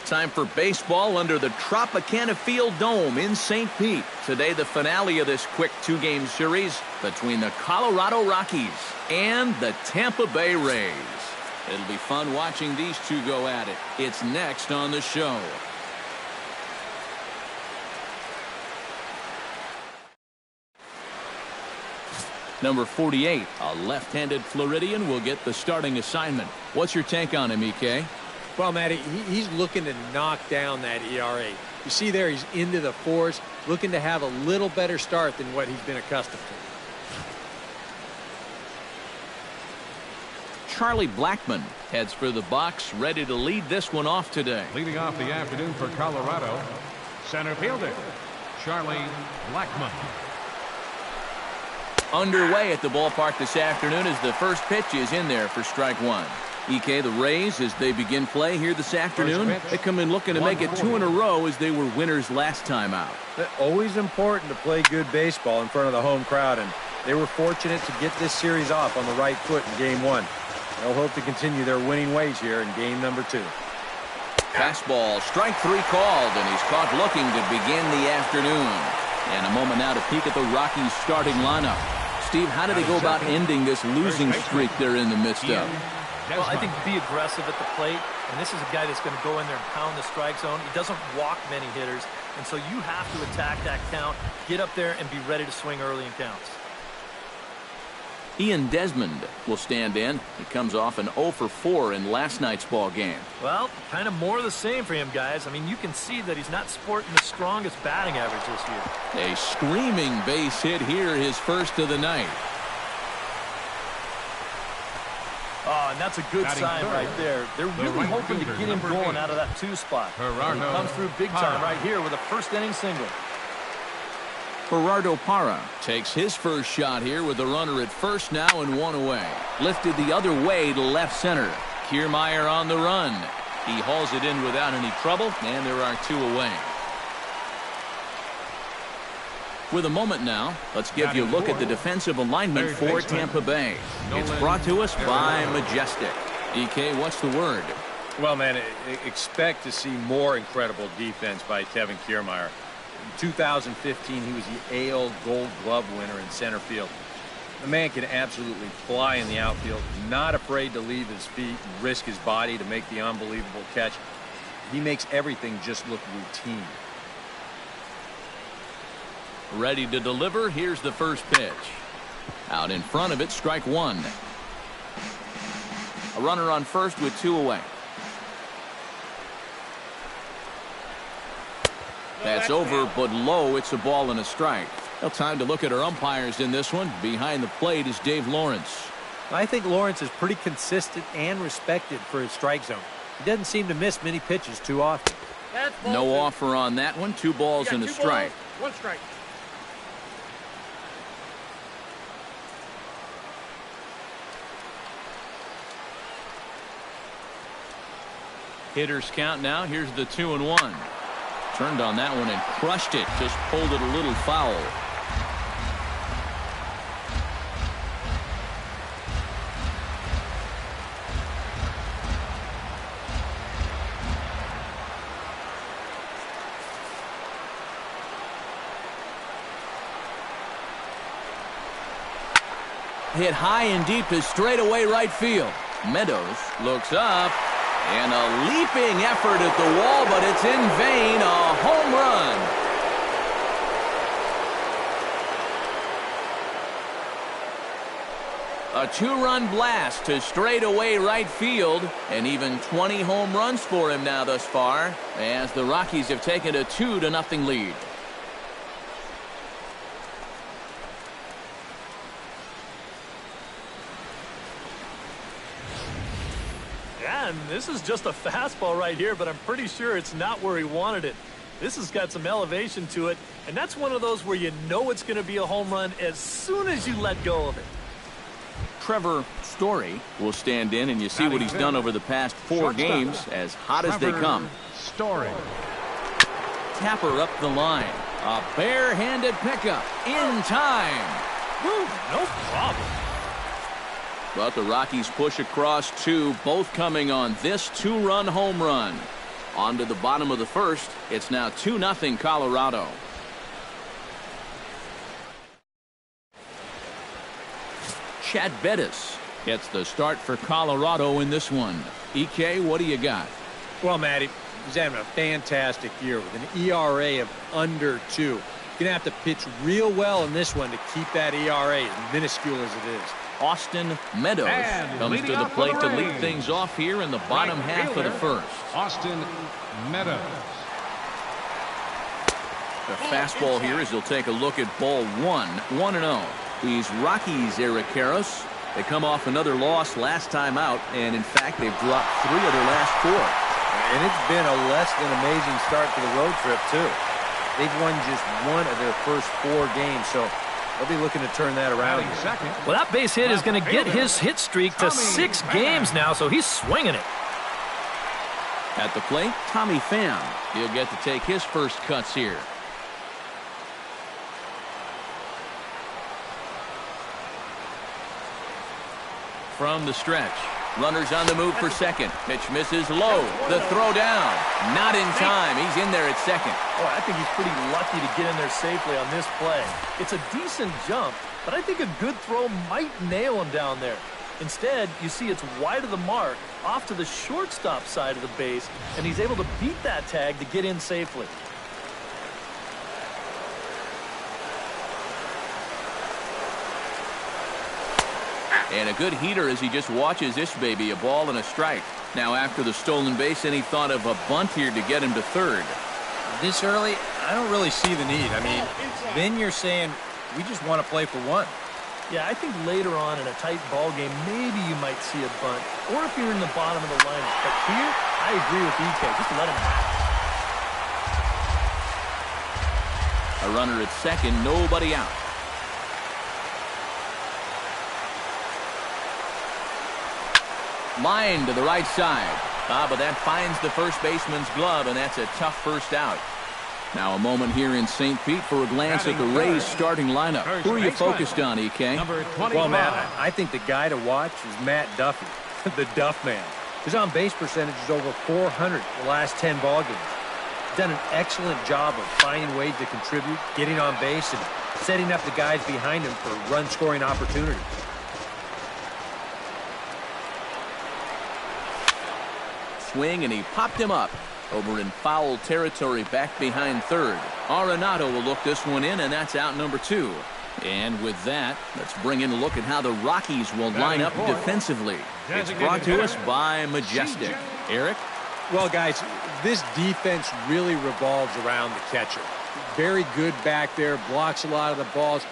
Time for baseball under the Tropicana Field Dome in St. Pete. Today, the finale of this quick two-game series between the Colorado Rockies and the Tampa Bay Rays. It'll be fun watching these two go at it. It's next on the show. Number 48, a left-handed Floridian, will get the starting assignment. What's your take on him, EK? Well, Matty, he's looking to knock down that ERA. You see there, he's into the fours, looking to have a little better start than what he's been accustomed to. Charlie Blackmon heads for the box, ready to lead this one off today. Leading off the afternoon for Colorado, center fielder, Charlie Blackmon. Underway at the ballpark this afternoon as the first pitch is in there for strike one. EK, the Rays, as they begin play here this afternoon, they come in looking to make it 2 in a row as they were winners last time out. Always important to play good baseball in front of the home crowd, and they were fortunate to get this series off on the right foot in game one. They'll hope to continue their winning ways here in game number 2. Fastball, strike 3 called, and he's caught looking to begin the afternoon. And a moment now to peek at the Rockies starting lineup. Steve, how do they go about ending this losing streak they're in the midst of? Well, I think be aggressive at the plate, and this is a guy that's going to go in there and pound the strike zone. He doesn't walk many hitters, and so you have to attack that count, get up there, and be ready to swing early in counts. Ian Desmond will stand in. He comes off an 0 for 4 in last night's ball game. Well, kind of more of the same for him, guys. I mean, you can see that he's not sporting the strongest batting average this year. A screaming base hit here, his first of the night. Oh, and that's a good sign right there. They're really hoping to get him going out of that 2 spot. And he comes through big time right here with a first-inning single. Gerardo Parra takes his first shot here with the runner at first now and 1 away. Lifted the other way to left center. Kiermaier on the run. He hauls it in without any trouble, and there are 2 away. With a moment now, let's give you a look at the defensive alignment for Tampa Bay. It's brought to us by Majestic. EK, what's the word? Well, man, expect to see more incredible defense by Kevin Kiermaier. In 2015, he was the AL Gold Glove winner in center field. The man can absolutely fly in the outfield, not afraid to leave his feet and risk his body to make the unbelievable catch. He makes everything just look routine. Ready to deliver. Here's the first pitch. Out in front of it, strike 1. A runner on first with 2 away. That's over, but low. It's a ball and a strike. Well, time to look at our umpires in this one. Behind the plate is Dave Lawrence. I think Lawrence is pretty consistent and respected for his strike zone. He doesn't seem to miss many pitches too often. No offer on that one. 2 balls and a strike. 1 strike. Hitters count now. Here's the 2-1. Turned on that one and crushed it. Just pulled it a little foul. Hit high and deep to straightaway right field. Meadows looks up. And a leaping effort at the wall, but it's in vain. A home run. A 2-run blast to straightaway right field. And even 20 home runs for him now thus far, as the Rockies have taken a 2-0 lead. And this is just a fastball right here, but I'm pretty sure it's not where he wanted it. This has got some elevation to it, and that's one of those where you know it's going to be a home run as soon as you let go of it. Trevor Story will stand in, and you see what he's done over the past 4 games, as hot as they come. Story. Tapper up the line. A bare-handed pickup in time. Woo, no problem. But the Rockies push across 2, both coming on this 2-run home run. On to the bottom of the first. It's now 2-0 Colorado. Chad Bettis gets the start for Colorado in this one. EK, what do you got? Well, Matty, he's having a fantastic year with an ERA of under 2. You're going to have to pitch real well in this one to keep that ERA as minuscule as it is. Austin Meadows comes to the plate to lead things off here in the bottom half of the first. Austin Meadows. The fastball here as he'll take a look at ball 1-0. These Rockies, Eric Karros, they come off another loss last time out, and in fact they've dropped 3 of their last 4. And it's been a less than amazing start to the road trip too. They've won just 1 of their first 4 games, so they'll be looking to turn that around. Well, that base hit is going to get his hit streak to 6 games now, so he's swinging it. At the plate, Tommy Pham. He'll get to take his first cuts here. From the stretch, runners on the move for second. Pitch misses low. The throw down. Not in time. He's in there at second. Oh, I think he's pretty lucky to get in there safely on this play. It's a decent jump, but I think a good throw might nail him down there. Instead, you see it's wide of the mark, off to the shortstop side of the base, and he's able to beat that tag to get in safely. And a good heater as he just watches this baby, a ball and a strike. Now after the stolen base, and he thought of a bunt here to get him to third. This early, I don't really see the need. I mean, then you're saying we just want to play for 1. Yeah, I think later on in a tight ball game, maybe you might see a bunt, or if you're in the bottom of the lineup. But here, I agree with EK. Just let him have it. A runner at second, nobody out. Line to the right side. But that finds the first baseman's glove, and that's a tough first out. Now a moment here in St. Pete for a glance at the Rays starting lineup. Who are you focused on, EK? Well, Matt, I think the guy to watch is Matt Duffy, the Duff Man. His on-base percentage is over 400 the last 10 ball games. He's done an excellent job of finding ways to contribute, getting on base, and setting up the guys behind him for run-scoring opportunities. Swing, and he popped him up over in foul territory back behind third. Arenado will look this one in, and that's out number 2. And with that, let's bring in a look at how the Rockies will line up defensively. It's brought to us by Majestic. Eric? Well, guys, this defense really revolves around the catcher. Very good back there, blocks a lot of the balls,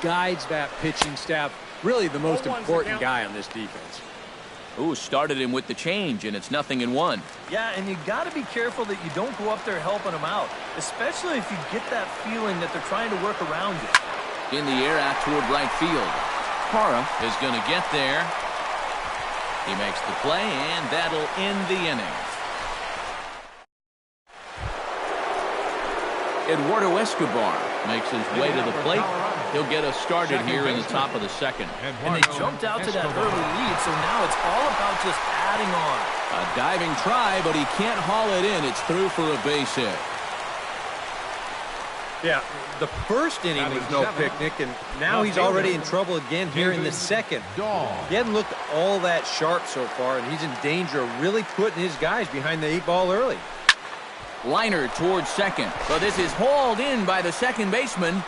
guides that pitching staff. Really the most important guy on this defense. Ooh, started him with the change, and it's 0-1. Yeah, and you got to be careful that you don't go up there helping them out, especially if you get that feeling that they're trying to work around you. In the air out toward right field. Parra is going to get there. He makes the play, and that'll end the inning. Eduardo Escobar makes his way to the plate. He'll get us started here in the top of the second. And they jumped out to that early lead, so now it's all about just adding on. A diving try, but he can't haul it in. It's through for a base hit. Yeah, the first inning was no picnic, and now he's already in trouble again here in the second. He hasn't looked all that sharp so far, and he's in danger of really putting his guys behind the 8 ball early. Liner towards second, but this is hauled in by the second baseman.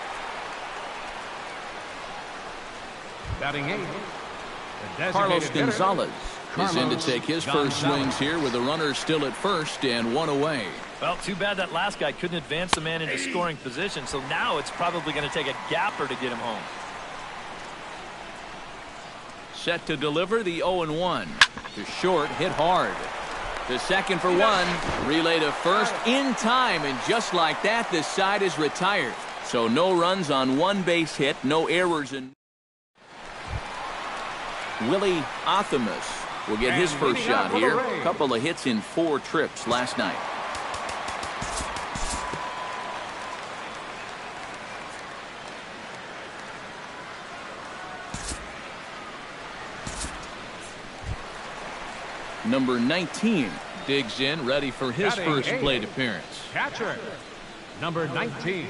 Batting 8. Carlos Gonzalez is in to take his first swings here with the runner still at first and 1 away. Well, too bad that last guy couldn't advance the man into scoring position, so now it's probably going to take a gapper to get him home. Set to deliver the 0-1. To short, hit hard. To second for 1. Relay to first in time, and just like that, this side is retired. So no runs on 1 base hit, no errors. And Willie Athamas will get his first shot here. A couple of hits in 4 trips last night. Number 19, digs in, ready for his first plate appearance. Catcher, number 19.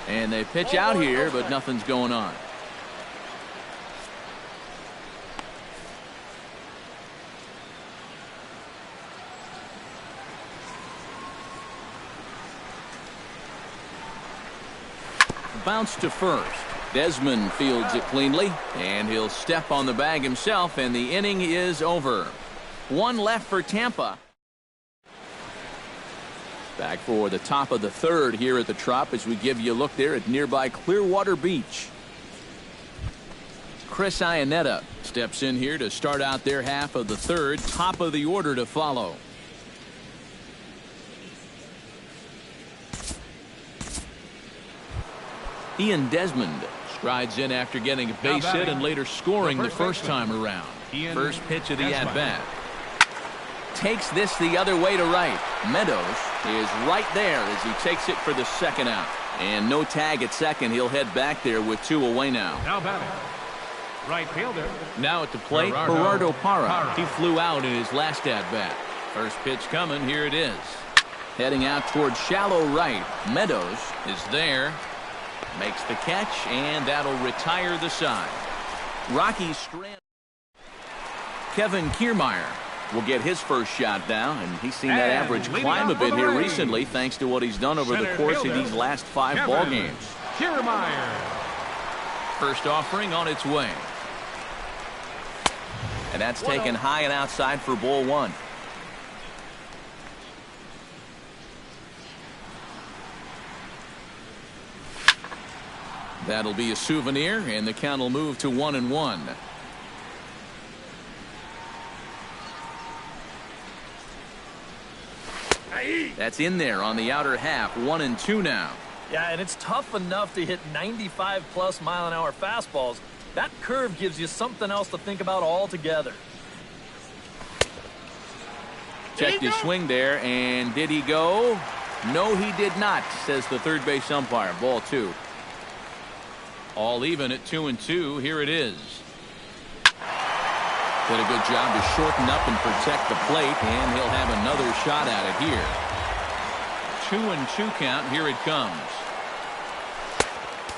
And they pitch out here, but nothing's going on. Bounce to first. Desmond fields it cleanly, and he'll step on the bag himself, and the inning is over. One left for Tampa. Back for the top of the third here at the Trop as we give you a look there at nearby Clearwater Beach. Chris Iannetta steps in here to start out their half of the third. Top of the order to follow. Ian Desmond strides in after getting a base hit and later scoring the first time around. First pitch of the at-bat. Takes this the other way to right. Meadows is right there as he takes it for the second out. And no tag at second. He'll head back there with 2 away now. Now batting, right fielder. Now at the plate, Gerardo Parra. He flew out in his last at-bat. First pitch coming. Here it is. Heading out towards shallow right. Meadows is there. Makes the catch, and that'll retire the side. Rockies strand. Kevin Kiermaier will get his first shot now, and he's seen that average climb a bit here recently thanks to what he's done over the course of these last 5 ball games. Kiermaier. First offering on its way. And that's taken high and outside for ball 1. That'll be a souvenir, and the count will move to 1-1. That's in there on the outer half. 1-2 now. Yeah, and it's tough enough to hit 95+ mile-an-hour fastballs. That curve gives you something else to think about altogether. Checked his swing there, and did he go? No, he did not, says the third base umpire. Ball 2. All even at 2-2. Here it is. Did a good job to shorten up and protect the plate, and he'll have another shot at it here. 2-2 count. Here it comes.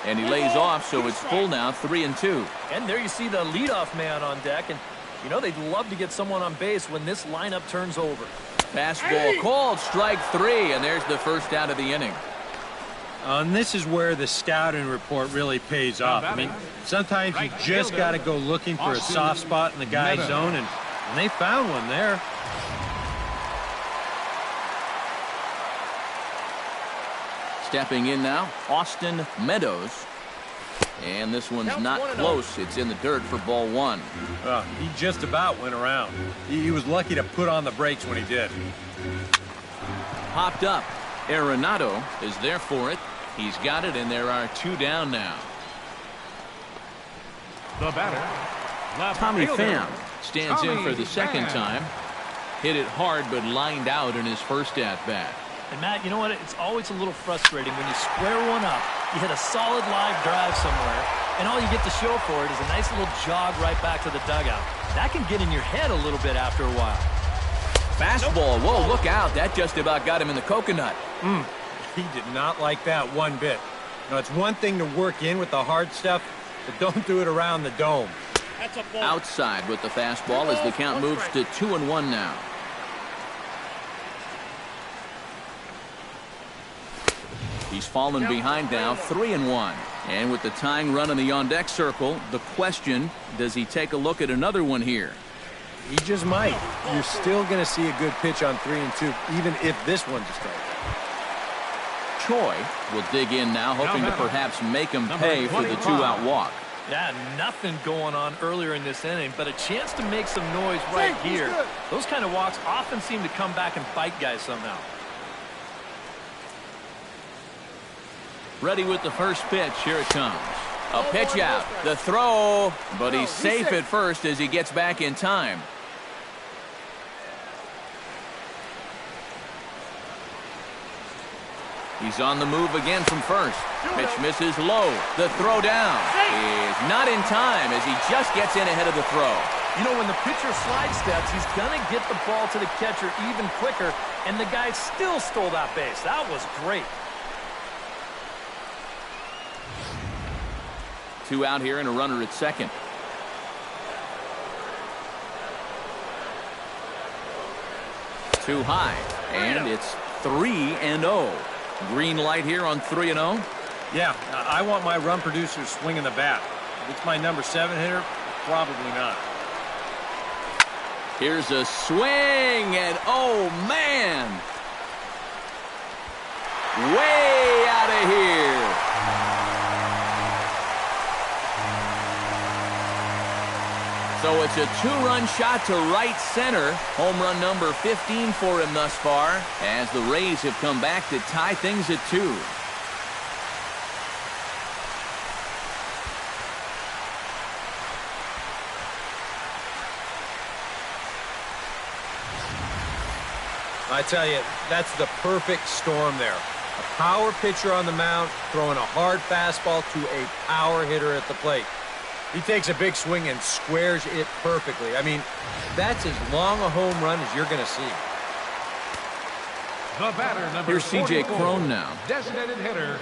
And he lays off, so it's full now, 3-2. And there you see the leadoff man on deck, and you know they'd love to get someone on base when this lineup turns over. Fastball called, strike 3, and there's the first out of the inning. And this is where the scouting report really pays off. I mean, sometimes you just got to go looking for a soft spot in the guy's zone, and they found one there. Stepping in now, Austin Meadows. And this one's not close. It's in the dirt for ball 1. He just about went around. He was lucky to put on the brakes when he did. Popped up. Arenado is there for it. He's got it, and there are 2 down now. The batter, Tommy Pham stands in for the second time. Hit it hard, but lined out in his first at-bat. And Matt, you know what? It's always a little frustrating when you square one up, you hit a solid live drive somewhere, and all you get to show for it is a nice little jog right back to the dugout. That can get in your head a little bit after a while. Fastball. Whoa, look out. That just about got him in the coconut. He did not like that one bit. Now, it's one thing to work in with the hard stuff, but don't do it around the dome. That's a ball. Outside with the fastball as the count moves to 2-1 now. He's fallen behind now, 3-1. And with the tying run in the on-deck circle, the question, does he take a look at another one here? He just might. You're still going to see a good pitch on 3-2, even if this one's a strike. Choi will dig in now, hoping to perhaps make him pay for the 2-out walk. Yeah, nothing going on earlier in this inning, but a chance to make some noise right here. Those kind of walks often seem to come back and bite guys somehow. Ready with the first pitch. Here it comes. A pitch out. The throw, but he's safe at first as he gets back in time. He's on the move again from first. Pitch misses low. The throw down is not in time as he just gets in ahead of the throw. You know, when the pitcher slide steps, he's going to get the ball to the catcher even quicker, and the guy still stole that base. That was great. 2 out here and a runner at second. Too high, and it's 3-0. Green light here on 3-0. Yeah, I want my run producer swinging the bat. If it's my number 7 hitter, probably not. Here's a swing, and oh, man. Way out of here. So it's a 2-run shot to right center. Home run number 15 for him thus far, as the Rays have come back to tie things at 2. I tell you, that's the perfect storm there. A power pitcher on the mound throwing a hard fastball to a power hitter at the plate. He takes a big swing and squares it perfectly. I mean, that's as long a home run as you're going to see. The batter, number Here's C.J. 44, Cron now. Designated hitter,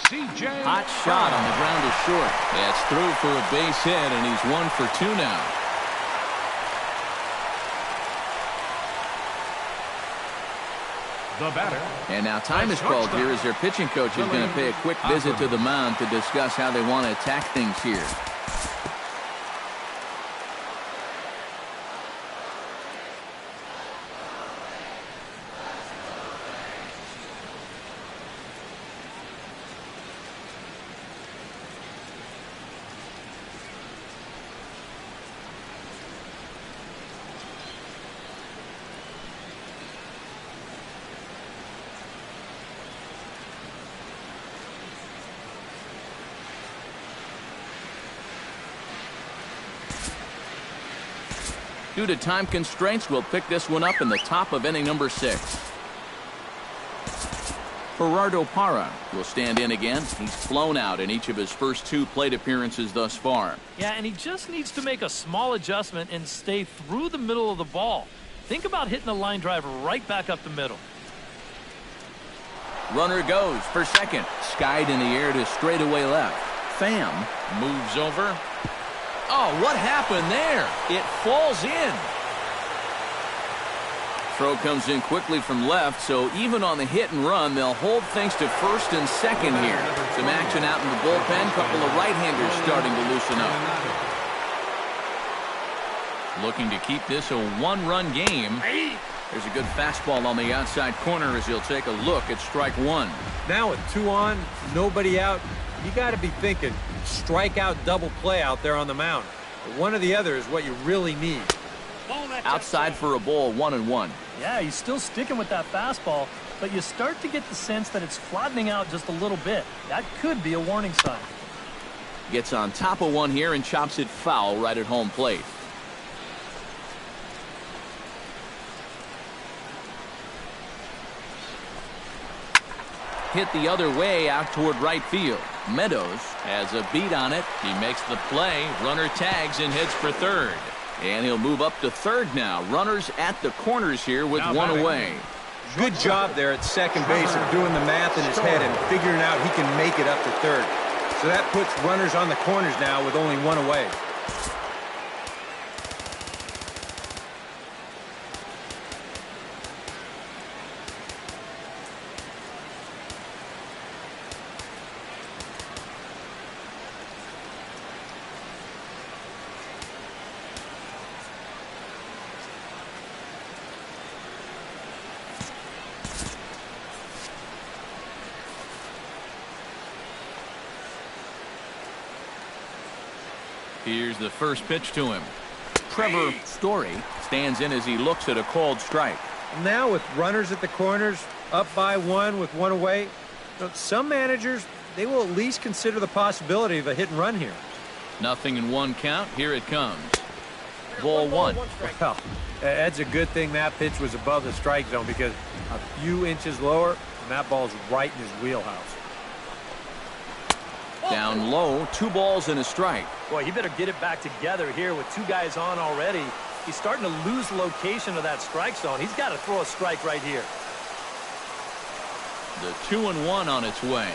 C.J. Hot shot on the ground is short. That's through for a base hit, and he's 1 for 2 now. The batter. And now time is called here as their pitching coach is going to pay a quick visit to the mound to discuss how they want to attack things here. Due to time constraints, we'll pick this one up in the top of inning number 6. Gerardo Parra will stand in again. He's flown out in each of his first 2 plate appearances thus far. Yeah, and he just needs to make a small adjustment and stay through the middle of the ball. Think about hitting a line drive right back up the middle. Runner goes for second. Skied in the air to straightaway left. Pham moves over. Oh, what happened there? It falls in. Throw comes in quickly from left, so even on the hit and run, they'll hold things to first and second here. Some action out in the bullpen. Couple of right-handers starting to loosen up. Looking to keep this a 1-run game. There's a good fastball on the outside corner as he'll take a look at strike 1. Now with 2 on, nobody out, you got to be thinking strikeout double play out there on the mound. One or the other is what you really need. Outside for a ball, 1-1. Yeah, he's still sticking with that fastball, but you start to get the sense that it's flattening out just a little bit. That could be a warning sign. Gets on top of one here and chops it foul right at home plate. Hit the other way out toward right field. Meadows has a beat on it. He makes the play. Runner tags and heads for third. And he'll move up to third now. Runners at the corners here with Now 1 batting. away. Good job there at second base of doing the math in his head and figuring out he can make it up to third. So that puts runners on the corners now with only 1 away. Here's the first pitch to him. Trevor Story stands in as he looks at a called strike. Now with runners at the corners, up by 1 with 1 away, some managers, they will at least consider the possibility of a hit and run here. Nothing in 1 count. Here it comes. Ball 1. Well, that's a good thing that pitch was above the strike zone, because a few inches lower, and that ball's right in his wheelhouse. Down low, 2 balls and a strike. Boy, he better get it back together here with 2 guys on already. He's starting to lose the location of that strike zone. He's got to throw a strike right here. The 2-1 on its way.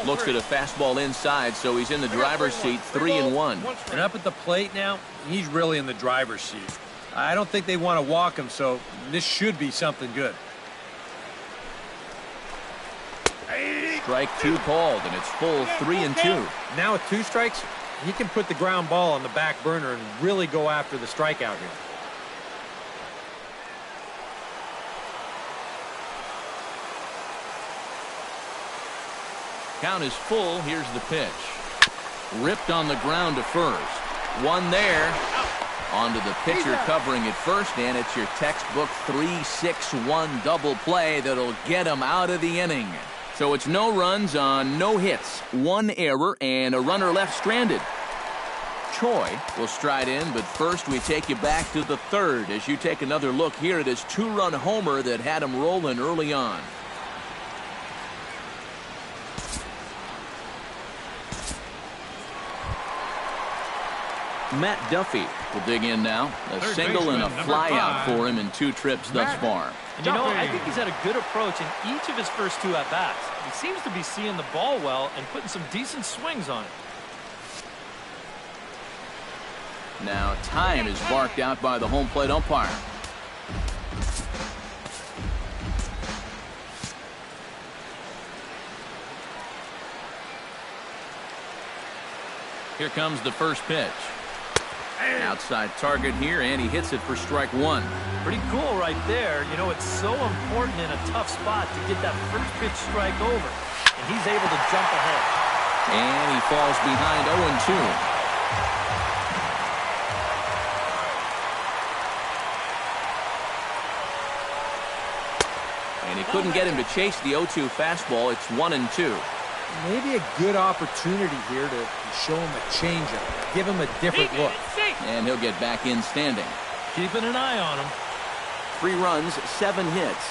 Looks at a fastball inside, so he's in the driver's seat, 3-1. And up at the plate now, he's really in the driver's seat. I don't think they want to walk him, so this should be something good. Strike 2 called, and it's full 3-2. Now with 2 strikes, he can put the ground ball on the back burner and really go after the strikeout here. Count is full. Here's the pitch. Ripped on the ground to first. One there. Onto the pitcher covering at first, and it's your textbook 3-6-1 double play that'll get him out of the inning. So it's no runs on no hits, 1 error, and a runner left stranded. Choi will stride in, but first we take you back to the 3rd as you take another look here at his 2-run homer that had him rolling early on. Matt Duffy will dig in now. A single and a flyout for him in 2 trips thus far. And you know, I think he's had a good approach in each of his first 2 at-bats. He seems to be seeing the ball well and putting some decent swings on it. Now time is barked out by the home plate umpire. Here comes the first pitch. Outside target here, and he hits it for strike 1. Pretty cool right there. You know, it's so important in a tough spot to get that first pitch strike over. And he's able to jump ahead. And he falls behind 0-2. And he couldn't get him to chase the 0-2 fastball. It's 1-2. Maybe a good opportunity here to show him a changeup. Give him a different look. And he'll get back in standing. Keeping an eye on him. 3 runs, 7 hits.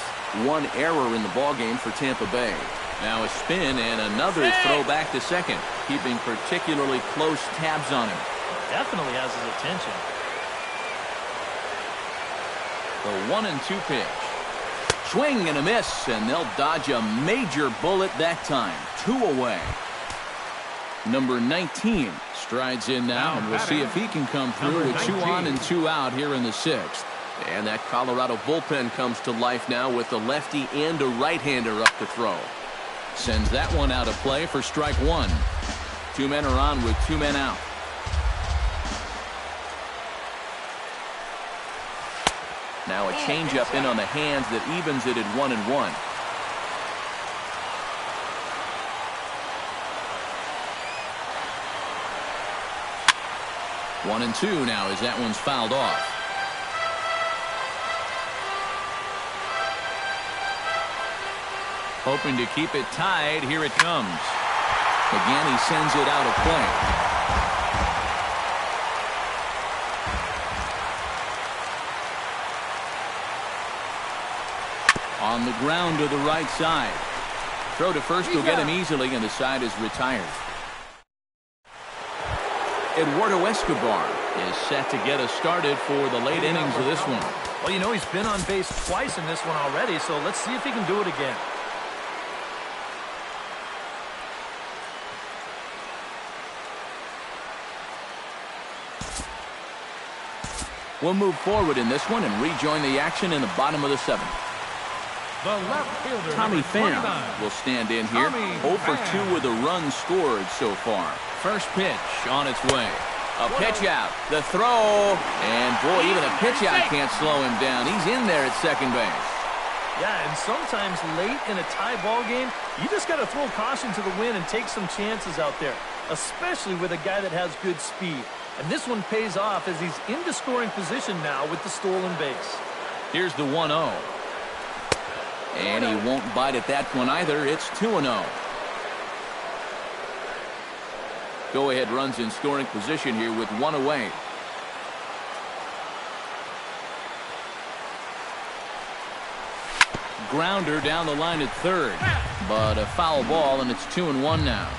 1 error in the ballgame for Tampa Bay. Now a spin and another throw back to second, keeping particularly close tabs on him. Definitely has his attention. The 1-2 pitch. Swing and a miss, and they'll dodge a major bullet that time. 2 away. Number 19 strides in now, and we'll see if he can come through with 2 on and 2 out here in the 6th. And that Colorado bullpen comes to life now with a lefty and a right-hander up to throw. Sends that one out of play for strike 1. 2 men are on with 2 men out. Now a changeup in on the hands that evens it at 1-1. One and 2 now as that one's fouled off. Hoping to keep it tied. Here it comes. Again, he sends it out of play. On the ground to the right side. Throw to first will get him easily, and the side is retired. Eduardo Escobar is set to get us started for the late innings of this one. Well, you know, he's been on base twice in this one already, so let's see if he can do it again. We'll move forward in this one and rejoin the action in the bottom of the 7th. The left fielder, Tommy Pham 29. will stand in here. Tommy 0 for Pham. 2 with a run scored so far. First pitch on its way. A pitch out. The throw. And boy, even a pitch out can't slow him down. He's in there at second base. Yeah, and sometimes late in a tie ball game, you just got to throw caution to the wind and take some chances out there, especially with a guy that has good speed. And this one pays off as he's in the scoring position now with the stolen base. Here's the 1-0. And he won't bite at that one either. It's 2-0. Go-ahead runs in scoring position here with 1 away. grounder down the line at third. But a foul ball, and it's 2-1 now.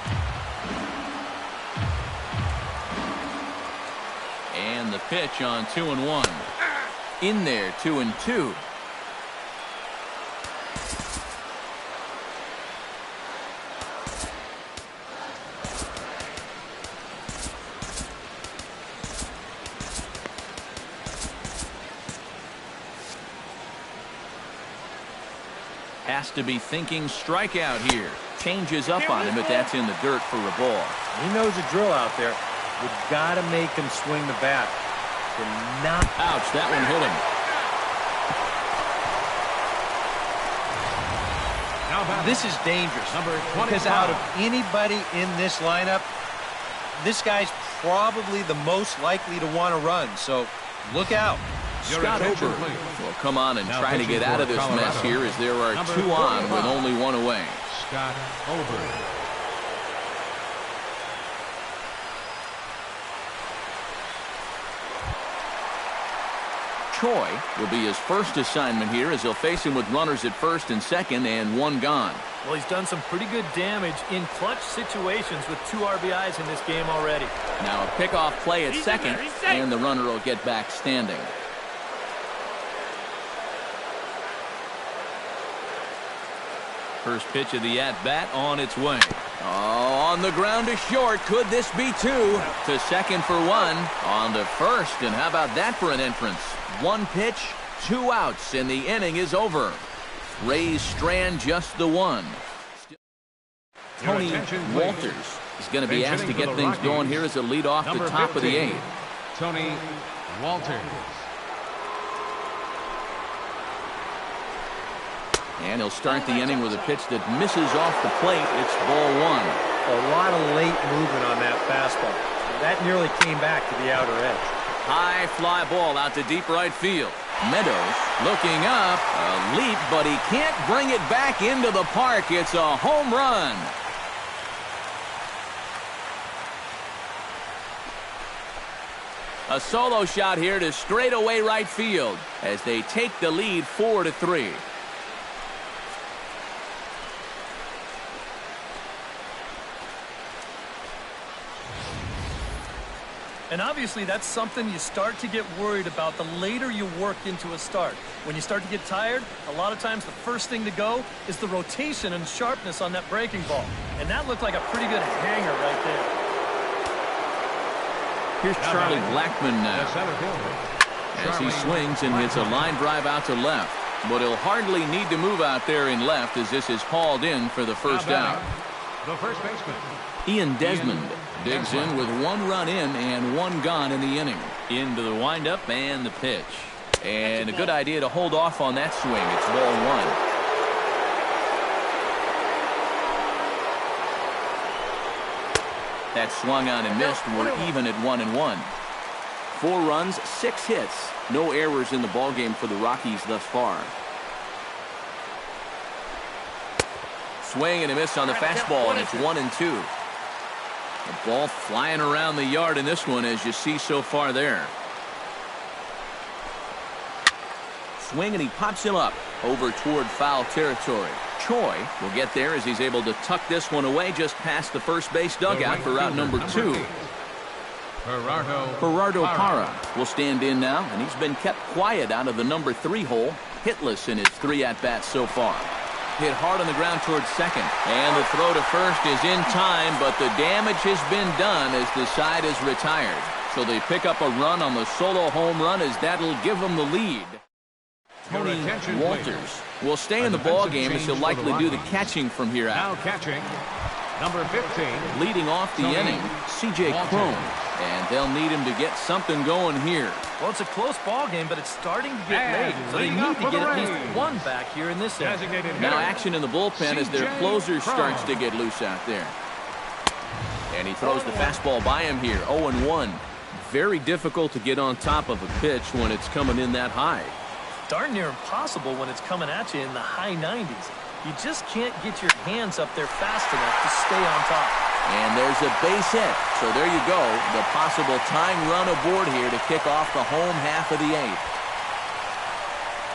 And the pitch on 2-1. In there, 2-2. Has to be thinking strikeout here. Changes up on him, but that's in the dirt for a ball. He knows the drill out there. You've got to make him swing the bat. Ouch, that one hit him. This is dangerous. Because 25. out of anybody in this lineup, this guy's probably the most likely to want to run. So look out. Scott Ober will come on and try to get out of this mess here as there are two on with only one away. Scott Ober. Choi will be his first assignment here as he'll face him with runners at first and second and one gone. Well, he's done some pretty good damage in clutch situations with 2 RBIs in this game already. Now a pickoff play at second, and the runner will get back standing. First pitch of the at-bat on its way. Oh, on the ground to short. Could this be 2? To second for 1. On to first, and how about that for an entrance? 1 pitch, 2 outs, and the inning is over. Rays strand just the 1. Tony Walters is going to be asked to get things going here as a lead off the top of the 8th. Tony Walters. And he'll start the inning with a pitch that misses off the plate. It's ball 1. A lot of late movement on that fastball. That nearly came back to the outer edge. High fly ball out to deep right field. Meadows looking up. A leap, but he can't bring it back into the park. It's a home run. A solo shot here to straightaway right field as they take the lead 4-3. And obviously that's something you start to get worried about the later you work into a start. When you start to get tired, a lot of times the first thing to go is the rotation and sharpness on that breaking ball. And that looked like a pretty good hanger right there. Here's Charlie Blackmon now as he swings and hits a line drive out to left. But he'll hardly need to move out there in left as this is hauled in for the first out. The first baseman. Ian Desmond digs in with 1 run in and 1 gone in the inning. Into the windup and the pitch. And a good idea to hold off on that swing. It's ball 1. That swung on and missed. We're even at 1-1. 4 runs, 6 hits. No errors in the ballgame for the Rockies thus far. Swing and a miss on the fastball, and it's 1-2. The ball flying around the yard in this one, as you see so far there. Swing, and he pops him up over toward foul territory. Choi will get there as he's able to tuck this one away just past the first base dugout for route number 2. Gerardo Parra will stand in now, and he's been kept quiet out of the number 3 hole, hitless in his 3 at-bats so far. Hit hard on the ground towards second, and the throw to first is in time, but the damage has been done as the side is retired. So they pick up a run on the solo home run as that'll give them the lead. Tony Walters will stay in the ball game as he'll likely do the catching from here out. Now catching, number 15. Leading off the inning, C.J. Cron, and they'll need him to get something going here. Well, it's a close ball game, but it's starting to get late, so they need to get at least 1 back here in this inning. Now action in the bullpen as their closer starts to get loose out there. And he throws the fastball by him here, 0-1. Very difficult to get on top of a pitch when it's coming in that high. Darn near impossible when it's coming at you in the high 90s. You just can't get your hands up there fast enough to stay on top. And there's a base hit. So there you go. The possible tying run aboard here to kick off the home half of the 8th.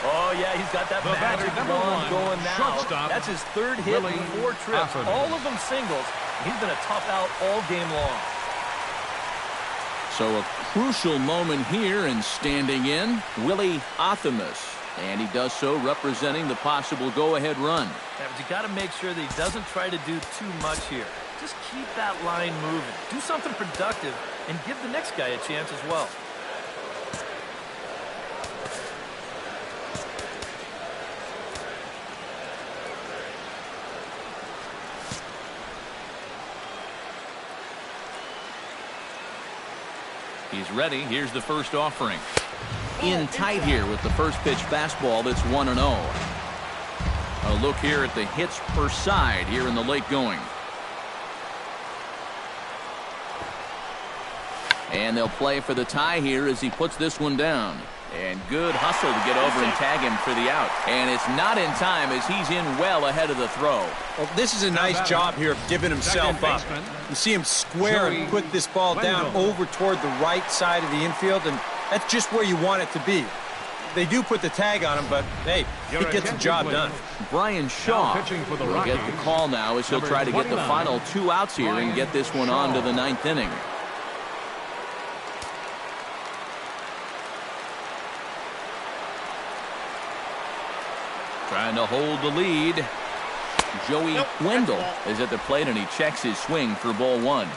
Oh, Oh, yeah, he's got that The magic batter, number wand one, going now. shortstop, That's his third hit Willie in 4 trips, Atherton. all of them singles. He's been a tough out all game long. So a crucial moment here, and standing in, Willie Atherton. And he does so representing the possible go-ahead run. Yeah, but you got to make sure that he doesn't try to do too much here. Just keep that line moving. Do something productive and give the next guy a chance as well. He's ready. Here's the first offering. In tight here with the first pitch fastball that's 1-0. A look here at the hits per side here in the late going. And they'll play for the tie here as he puts this one down. And good hustle to get over and tag him for the out. And it's not in time as he's in well ahead of the throw. Well, this is a nice job here of giving himself up. You see him square and put this ball down over toward the right side of the infield, and that's just where you want it to be. They do put the tag on him, but, hey, he gets the job done. Brian Shaw will get the call now as he'll try to get the final 2 outs here and get this one on to the 9th inning. Trying to hold the lead. Joey Wendell is at the plate, and he checks his swing for ball 1.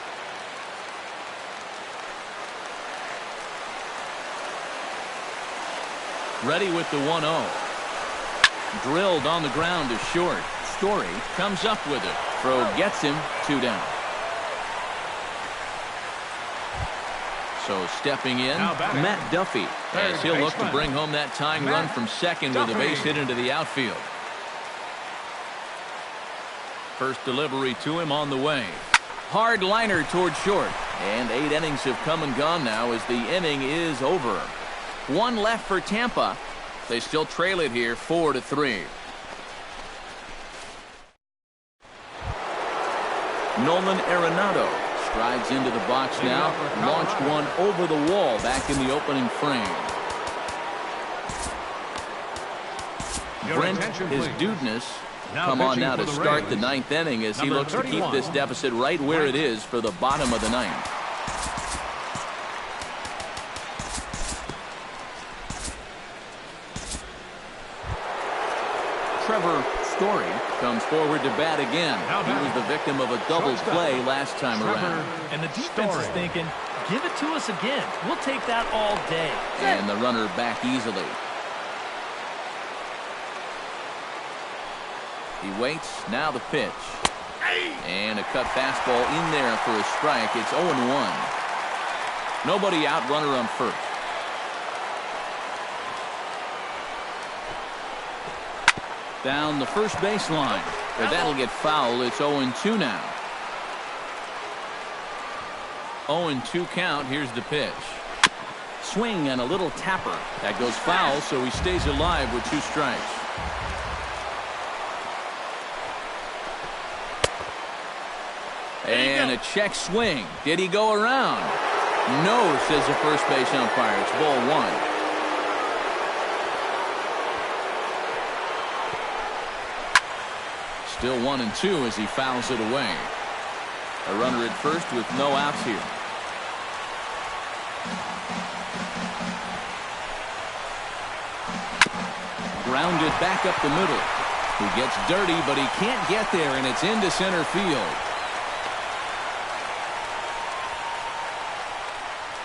Ready with the 1-0. Drilled on the ground to short. Story comes up with it. Throw gets him, 2 down. So stepping in, Matt Duffy, as he'll look to bring home that tying run from second with a base hit into the outfield. First delivery to him on the way. Hard liner toward short. And 8 innings have come and gone now as the inning is over. 1 left for Tampa. They still trail it here 4-3. Nolan Arenado strides into the box now. Launched one over the wall back in the opening frame. Brent, his dudeness, come on now to start the 9th inning as he looks to keep this deficit right where it is for the bottom of the 9th. Trevor Story comes forward to bat again. He was the victim of a double play last time around. And the defense is thinking, give it to us again. We'll take that all day. And the runner back easily. He waits. Now the pitch. And a cut fastball in there for a strike. It's 0-1. Nobody out, runner on first. Down the first baseline. But that'll get foul. It's 0-2 now. 0-2 count. Here's the pitch. Swing and a little tapper. That goes foul, so he stays alive with 2 strikes. And a check swing. Did he go around? No, says the first base umpire. It's ball 1. Still 1-2 as he fouls it away. A runner at first with no outs here. Grounded back up the middle. He gets dirty, but he can't get there, and it's into center field.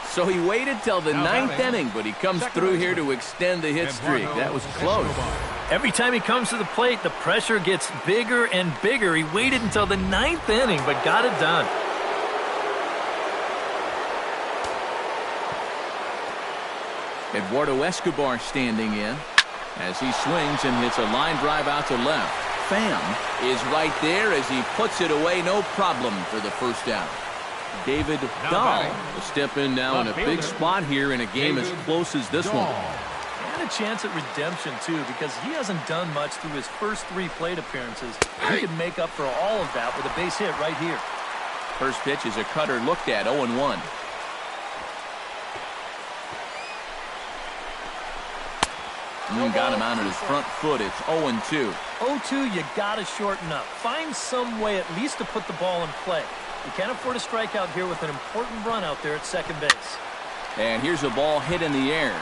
So he waited till the 9th inning, but he comes through here to extend the hit streak. That was close. Every time he comes to the plate, the pressure gets bigger and bigger. He waited until the 9th inning, but got it done. Eduardo Escobar standing in as he swings and hits a line drive out to left. Pham is right there as he puts it away. No problem for the first out. David Dahl will step in now in a big spot here in a game as close as this one. And a chance at redemption, too, because he hasn't done much through his first 3 plate appearances. He could make up for all of that with a base hit right here. First pitch is a cutter looked at, 0-1. Got him out on his front foot. It's 0-2. 0-2, you got to shorten up. Find some way at least to put the ball in play. You can't afford a strikeout here with an important run out there at second base. And here's a ball hit in the air.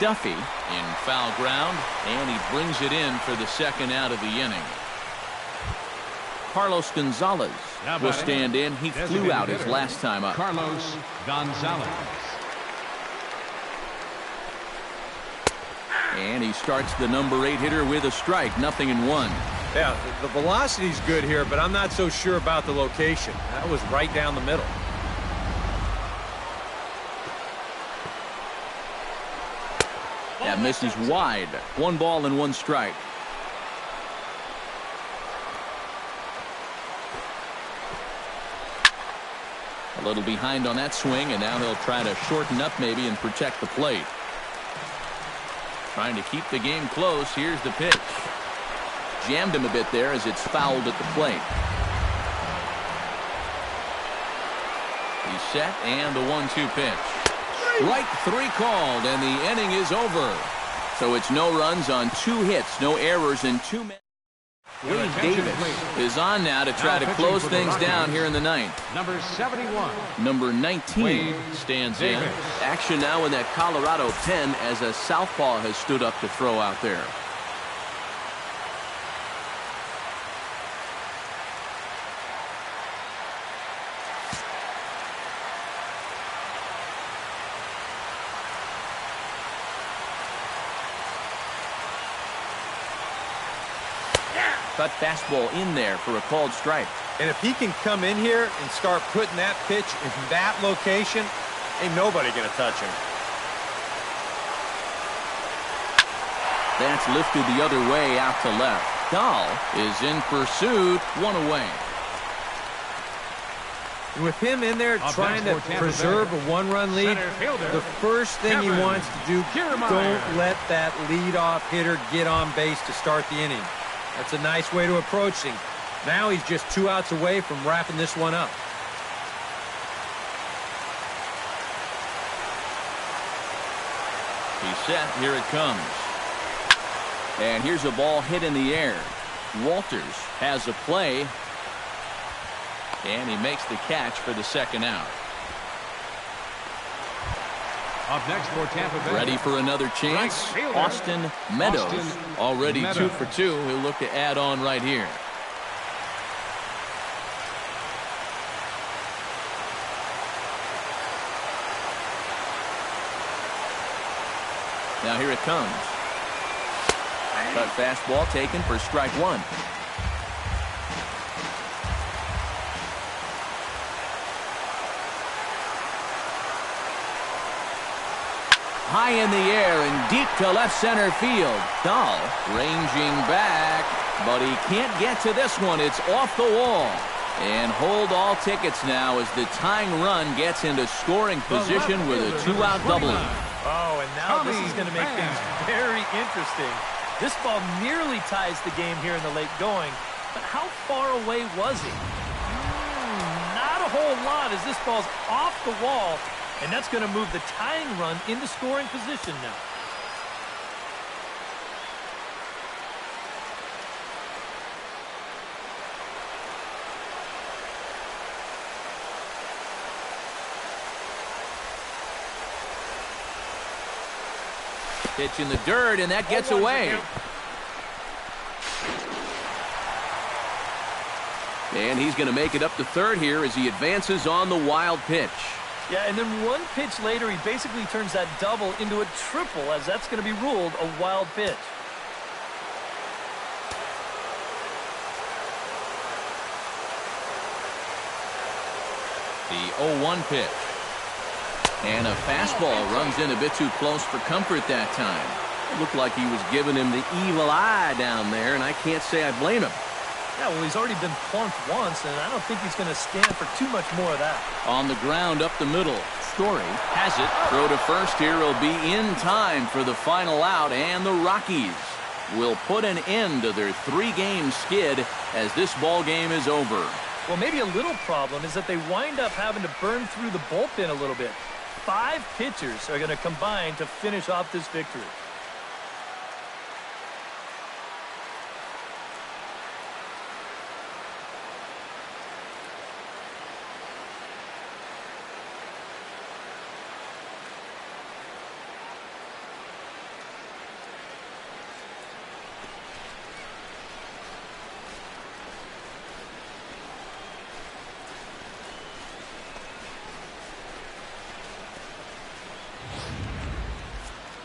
Duffy in foul ground, and he brings it in for the second out of the inning. Carlos Gonzalez will stand in. He flew out his last time up. Carlos Gonzalez. And he starts the number 8 hitter with a strike. 0-1. Yeah, the velocity's good here, but I'm not so sure about the location. That was right down the middle. That misses wide. 1 ball and 1 strike. A little behind on that swing, and now he'll try to shorten up maybe and protect the plate. Trying to keep the game close. Here's the pitch. Jammed him a bit there as it's fouled at the plate. He's set, and the 1-2 pitch. Strike 3 called, and the inning is over. So it's no runs on 2 hits, no errors, and 2 men. Wade Davis is on now to try to close things down here in the 9th. Number 71. Number 19 stands in. Action now in that Colorado pen as a southpaw has stood up to throw out there. Cut fastball in there for a called strike. And if he can come in here and start putting that pitch in that location, ain't nobody going to touch him. That's lifted the other way out to left. Dahl is in pursuit. 1 away. With him in there trying to preserve a 1-run lead, the first thing he wants to do, don't let that leadoff hitter get on base to start the inning. That's a nice way to approach him. Now he's just 2 outs away from wrapping this one up. He's set. Here it comes. And here's a ball hit in the air. Walters has a play. And he makes the catch for the second out. Up next for Tampa Bay. Ready for another chance. Austin Meadows. Already 2 for 2. He'll look to add on right here. Now here it comes. Cut fastball taken for strike 1. High in the air and deep to left center field. Dahl ranging back, but he can't get to this one. It's off the wall. And hold all tickets now as the tying run gets into scoring position with a 2-out double. Oh, and now this is going to make things very interesting. This ball nearly ties the game here in the late going, but how far away was he? Not a whole lot as this ball's off the wall. And that's going to move the tying run into scoring position now. Pitch in the dirt, and that gets away. And he's going to make it up to third here as he advances on the wild pitch. Yeah, and then 1 pitch later, he basically turns that double into a triple, as that's going to be ruled a wild pitch. The 0-1 pitch. And a fastball runs in a bit too close for comfort that time. It looked like he was giving him the evil eye down there, and I can't say I blame him. Yeah, well, he's already been plunked once, and I don't think he's going to stand for too much more of that. On the ground up the middle. Story has it. Throw to first here will be in time for the final out, and the Rockies will put an end to their 3-game skid as this ball game is over. Well, maybe a little problem is that they wind up having to burn through the bullpen a little bit. 5 pitchers are going to combine to finish off this victory.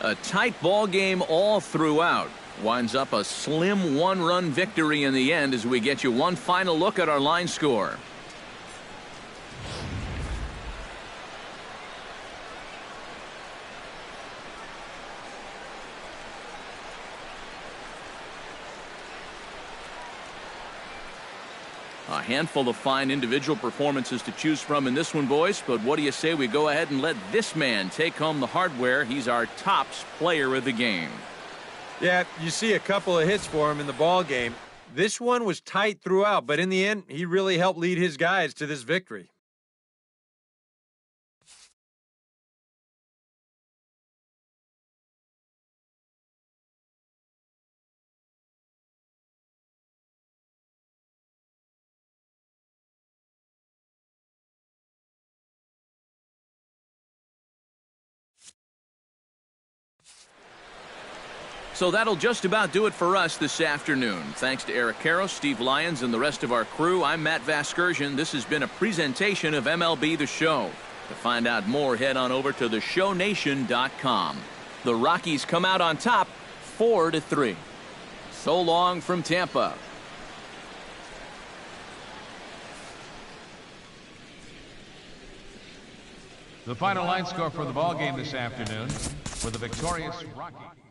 A tight ball game all throughout. Winds up a slim one-run victory in the end as we get you one final look at our line score. A handful of fine individual performances to choose from in this one, boys. But what do you say we go ahead and let this man take home the hardware? He's our tops player of the game. Yeah, you see a couple of hits for him in the ball game. This one was tight throughout, but in the end, he really helped lead his guys to this victory. So that'll just about do it for us this afternoon. Thanks to Eric Karros, Steve Lyons, and the rest of our crew. I'm Matt Vasgersian. This has been a presentation of MLB The Show. To find out more, head on over to theshownation.com. The Rockies come out on top 4-3. So long from Tampa. The final line score for the ball game this afternoon for the victorious Rockies.